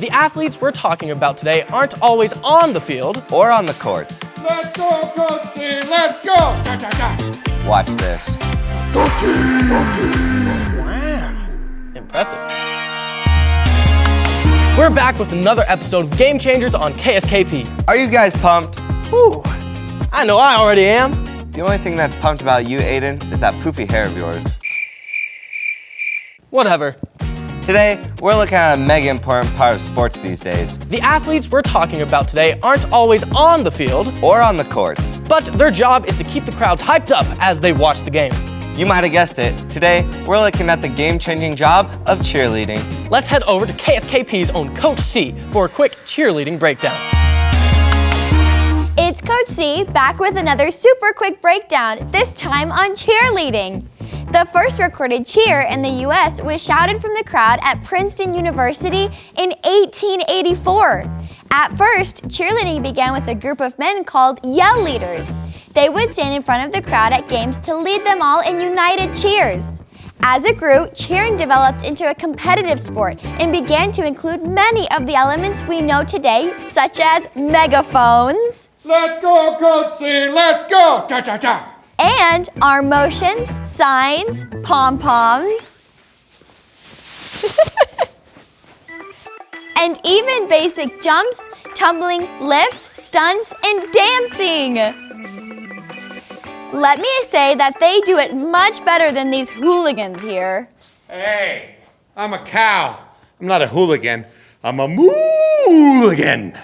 The athletes we're talking about today aren't always on the field or on the courts. Let's go, Coach C, let's go! Da, da, da. Watch this. Wow, impressive. We're back with another episode of Game Changers on KSKP. Are you guys pumped? Whew, I know I already am. The only thing that's pumped about you, Aiden, is that poofy hair of yours. Whatever. Today, we're looking at a mega important part of sports these days. The athletes we're talking about today aren't always on the field or on the courts, but their job is to keep the crowds hyped up as they watch the game. You might have guessed it. Today, we're looking at the game-changing job of cheerleading. Let's head over to KSKP's own Coach C for a quick cheerleading breakdown. It's Coach C back with another super quick breakdown, this time on cheerleading. The first recorded cheer in the U.S. was shouted from the crowd at Princeton University in 1884. At first, cheerleading began with a group of men called yell leaders. They would stand in front of the crowd at games to lead them all in united cheers. As it grew, cheering developed into a competitive sport and began to include many of the elements we know today, such as megaphones. Let's go, Coach C, let's go! Da, da, da. And arm motions, signs, pom-poms. And even basic jumps, tumbling, lifts, stunts, and dancing. Let me say that they do it much better than these hooligans here. Hey, I'm a cow. I'm not a hooligan. I'm a mooligan.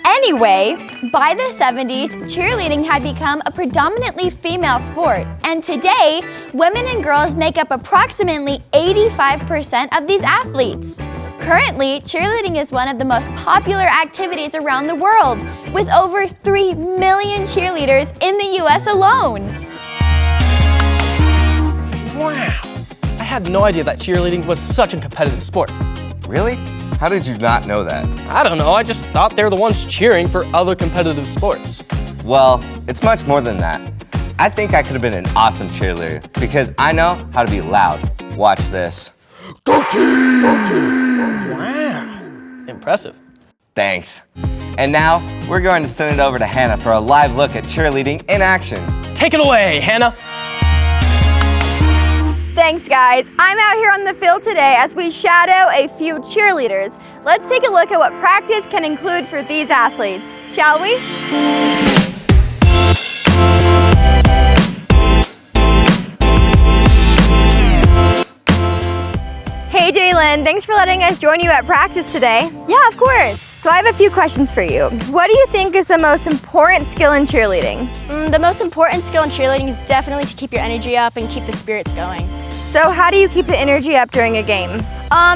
Anyway, by the 70s, cheerleading had become a predominantly female sport, and today, women and girls make up approximately 85% of these athletes. Currently, cheerleading is one of the most popular activities around the world, with over 3 million cheerleaders in the US alone. Wow, I had no idea that cheerleading was such a competitive sport. Really? How did you not know that? I don't know, I just thought they were the ones cheering for other competitive sports. Well, it's much more than that. I think I could have been an awesome cheerleader because I know how to be loud. Watch this. Wow, impressive. Thanks. And now, we're going to send it over to Hannah for a live look at cheerleading in action. Take it away, Hannah. Thanks, guys. I'm out here on the field today as we shadow a few cheerleaders. Let's take a look at what practice can include for these athletes, shall we? Hey, Jalen, thanks for letting us join you at practice today. Yeah, of course. So I have a few questions for you. What do you think is the most important skill in cheerleading? The most important skill in cheerleading is definitely to keep your energy up and keep the spirits going. So how do you keep the energy up during a game?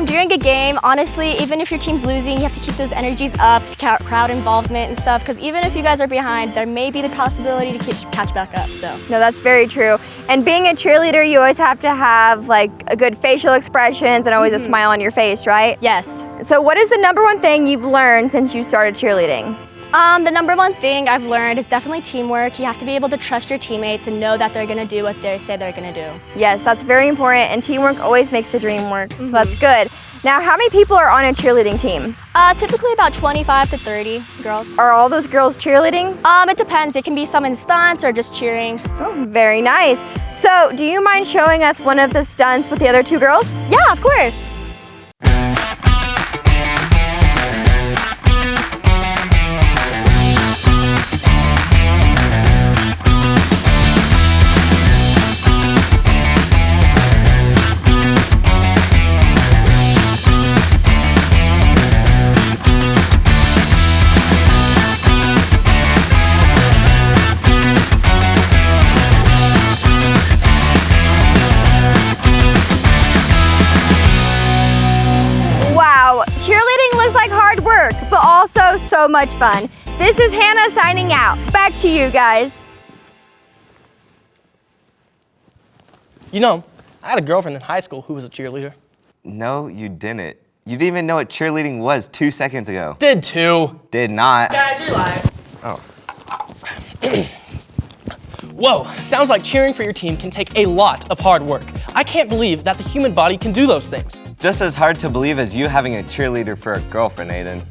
During a game, honestly, even if your team's losing, you have to keep those energies up, crowd involvement and stuff, because even if you guys are behind, there may be the possibility to catch back up, so. No, that's very true. And being a cheerleader, you always have to have like a good facial expressions and always a smile on your face, right? Yes. So what is the #1 thing you've learned since you started cheerleading? The #1 thing I've learned is definitely teamwork. You have to be able to trust your teammates and know that they're gonna do what they say they're gonna do. Yes, that's very important, and teamwork always makes the dream work, so that's good. Now, how many people are on a cheerleading team? Typically about 25 to 30 girls. Are all those girls cheerleading? It depends. It can be some in stunts or just cheering. Oh, very nice. So, do you mind showing us one of the stunts with the other 2 girls? Yeah, of course. But also so much fun. This is Hannah signing out. Back to you guys. You know, I had a girlfriend in high school who was a cheerleader. No, you didn't. You didn't even know what cheerleading was 2 seconds ago. Did too. Did not. Guys, you're lying. Oh. Whoa, sounds like cheering for your team can take a lot of hard work. I can't believe that the human body can do those things. just as hard to believe as you having a cheerleader for a girlfriend, Aiden.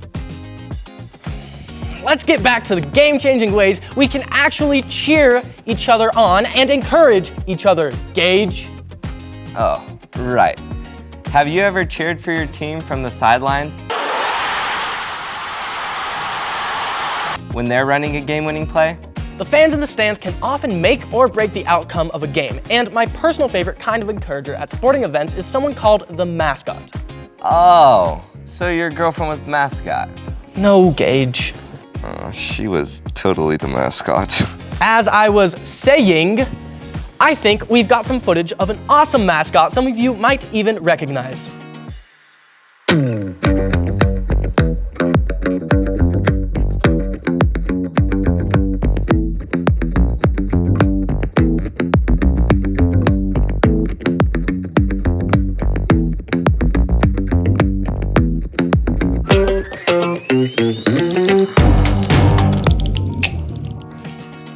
Let's get back to the game-changing ways we can actually cheer each other on and encourage each other, Gage. Oh, right. Have you ever cheered for your team from the sidelines when they're running a game-winning play? The fans in the stands can often make or break the outcome of a game, and my personal favorite kind of encourager at sporting events is someone called the mascot. Oh, so your girlfriend was the mascot? No, Gage. She was totally the mascot. As I was saying, I think we've got some footage of an awesome mascot some of you might even recognize.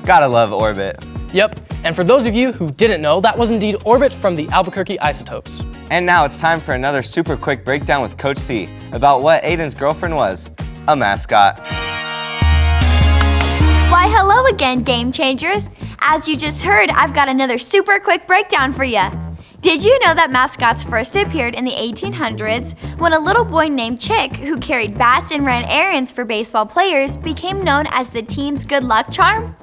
Gotta love Orbit. Yep, and for those of you who didn't know, that was indeed Orbit from the Albuquerque Isotopes. And now it's time for another super quick breakdown with Coach C about what Aiden's girlfriend was, a mascot. Why, hello again, Game Changers. As you just heard, I've got another super quick breakdown for you. Did you know that mascots first appeared in the 1800s when a little boy named Chick, who carried bats and ran errands for baseball players, became known as the team's good luck charm?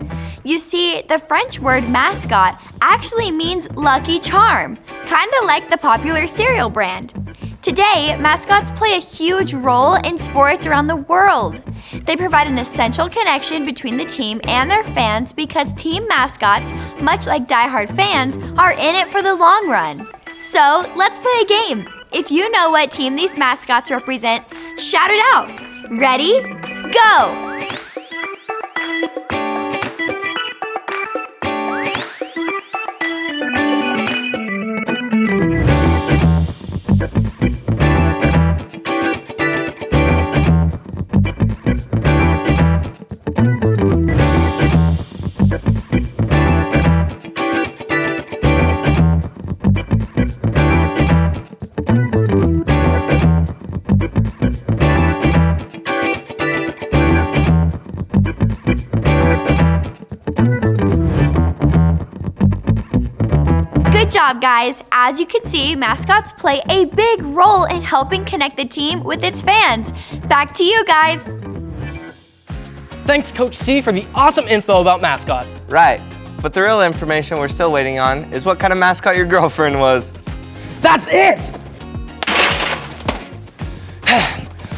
You see, the French word mascot actually means lucky charm, kinda like the popular cereal brand. Today, mascots play a huge role in sports around the world. They provide an essential connection between the team and their fans because team mascots, much like diehard fans, are in it for the long run. So, let's play a game. If you know what team these mascots represent, shout it out. Ready? Go! Good job, guys. As you can see, mascots play a big role in helping connect the team with its fans. Back to you, guys. Thanks, Coach C, for the awesome info about mascots. Right, but the real information we're still waiting on is what kind of mascot your girlfriend was. That's it!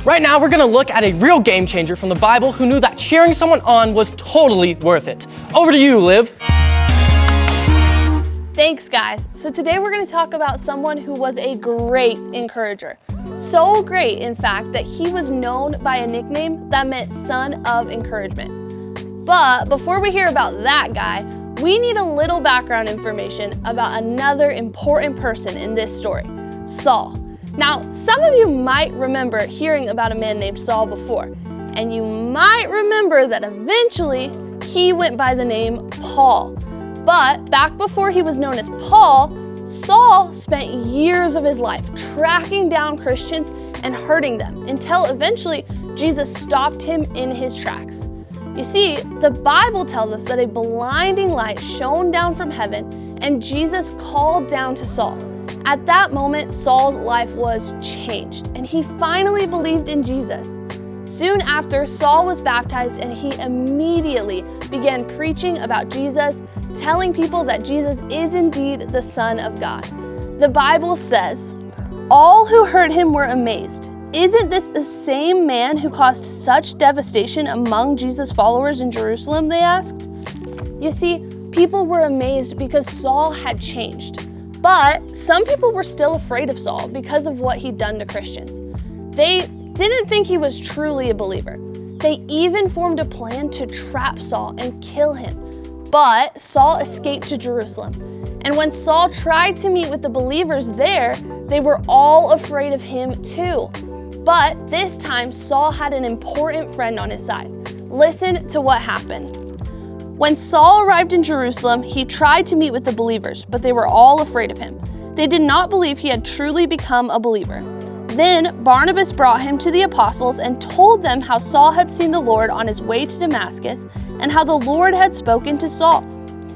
Right now, we're gonna look at a real game changer from the Bible who knew that cheering someone on was totally worth it. Over to you, Liv. Thanks, guys. So today we're going to talk about someone who was a great encourager. So great, in fact, that he was known by a nickname that meant son of encouragement. But before we hear about that guy, we need a little background information about another important person in this story, Saul. Now, some of you might remember hearing about a man named Saul before, and you might remember that eventually he went by the name Paul. But back before he was known as Paul, Saul spent years of his life tracking down Christians and hurting them until eventually Jesus stopped him in his tracks. You see, the Bible tells us that a blinding light shone down from heaven and Jesus called down to Saul. At that moment, Saul's life was changed and he finally believed in Jesus. Soon after, Saul was baptized and he immediately began preaching about Jesus, telling people that Jesus is indeed the Son of God. The Bible says, "All who heard him were amazed. Isn't this the same man who caused such devastation among Jesus' followers in Jerusalem?" they asked. You see, people were amazed because Saul had changed. But some people were still afraid of Saul because of what he'd done to Christians. They didn't think he was truly a believer. They even formed a plan to trap Saul and kill him. But Saul escaped to Jerusalem. And when Saul tried to meet with the believers there, they were all afraid of him too. But this time, Saul had an important friend on his side. Listen to what happened. When Saul arrived in Jerusalem, he tried to meet with the believers, but they were all afraid of him. They did not believe he had truly become a believer. Then Barnabas brought him to the apostles and told them how Saul had seen the Lord on his way to Damascus and how the Lord had spoken to Saul.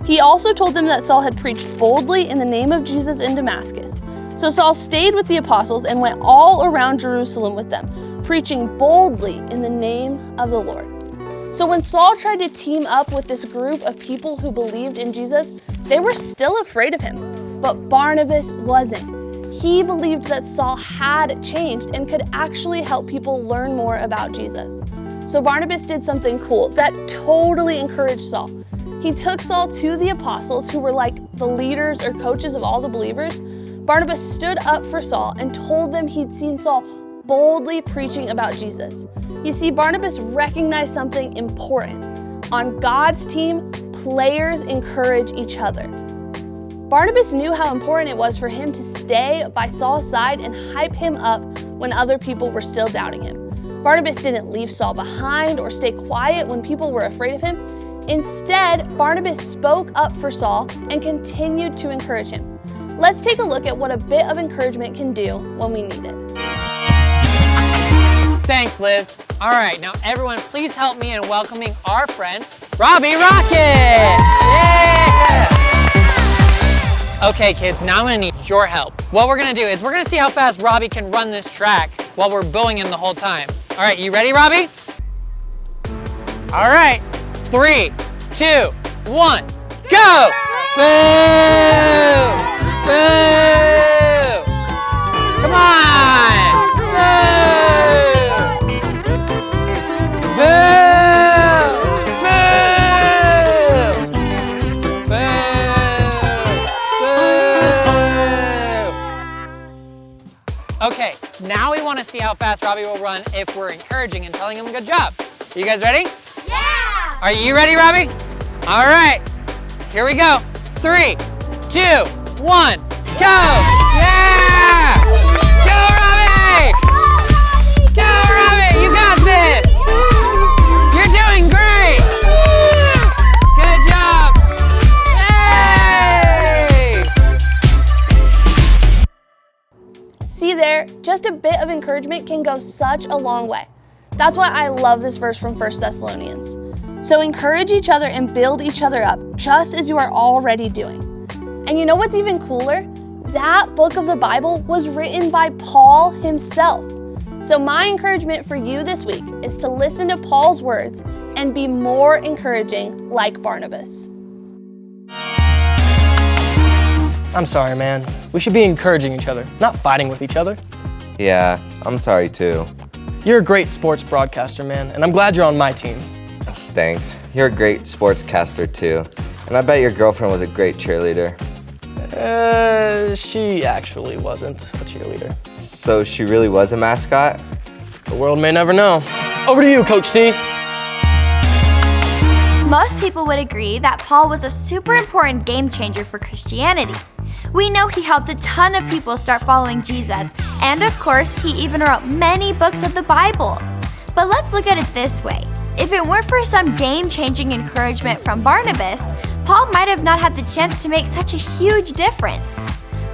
He also told them that Saul had preached boldly in the name of Jesus in Damascus. So Saul stayed with the apostles and went all around Jerusalem with them, preaching boldly in the name of the Lord. So when Saul tried to team up with this group of people who believed in Jesus, they were still afraid of him. But Barnabas wasn't. He believed that Saul had changed and could actually help people learn more about Jesus. So Barnabas did something cool that totally encouraged Saul. He took Saul to the apostles, who were like the leaders or coaches of all the believers. Barnabas stood up for Saul and told them he'd seen Saul boldly preaching about Jesus. You see, Barnabas recognized something important. On God's team, players encourage each other. Barnabas knew how important it was for him to stay by Saul's side and hype him up when other people were still doubting him. Barnabas didn't leave Saul behind or stay quiet when people were afraid of him. Instead, Barnabas spoke up for Saul and continued to encourage him. Let's take a look at what a bit of encouragement can do when we need it. Thanks, Liv. All right, now everyone, please help me in welcoming our friend, Robbie Rocket! Yeah! Okay, kids, now I'm gonna need your help. What we're gonna do is we're gonna see how fast Robbie can run this track while we're booing him the whole time. All right, you ready, Robbie? All right, 3, 2, 1, go! Boo! Boo! Come on! Boo! Boo! Boo! Okay, now we want to see how fast Robbie will run if we're encouraging and telling him good job. Are you guys ready? Yeah! Are you ready, Robbie? All right, here we go. 3, 2, 1, go! Yeah! Go, Robbie! Go, Robbie! You got this! You're doing great! Good job! Yay! See there, just a bit of encouragement can go such a long way. That's why I love this verse from 1 Thessalonians. So encourage each other and build each other up, just as you are already doing. And you know what's even cooler? That book of the Bible was written by Paul himself. So my encouragement for you this week is to listen to Paul's words and be more encouraging like Barnabas. I'm sorry, man. We should be encouraging each other, not fighting with each other. Yeah, I'm sorry too. You're a great sports broadcaster, man, and I'm glad you're on my team. Thanks. You're a great sportscaster too. And I bet your girlfriend was a great cheerleader. She actually wasn't a cheerleader. So she really was a mascot? The world may never know. Over to you, Coach C. Most people would agree that Paul was a super important game changer for Christianity. We know he helped a ton of people start following Jesus, and of course, he even wrote many books of the Bible. But let's look at it this way. If it weren't for some game-changing encouragement from Barnabas, Paul might have not had the chance to make such a huge difference.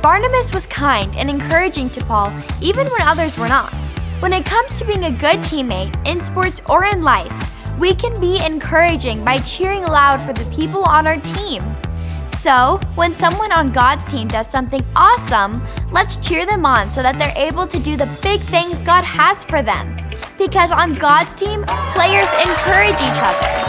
Barnabas was kind and encouraging to Paul, even when others were not. When it comes to being a good teammate, in sports or in life, we can be encouraging by cheering loud for the people on our team. So, when someone on God's team does something awesome, let's cheer them on so that they're able to do the big things God has for them. Because on God's team, players encourage each other.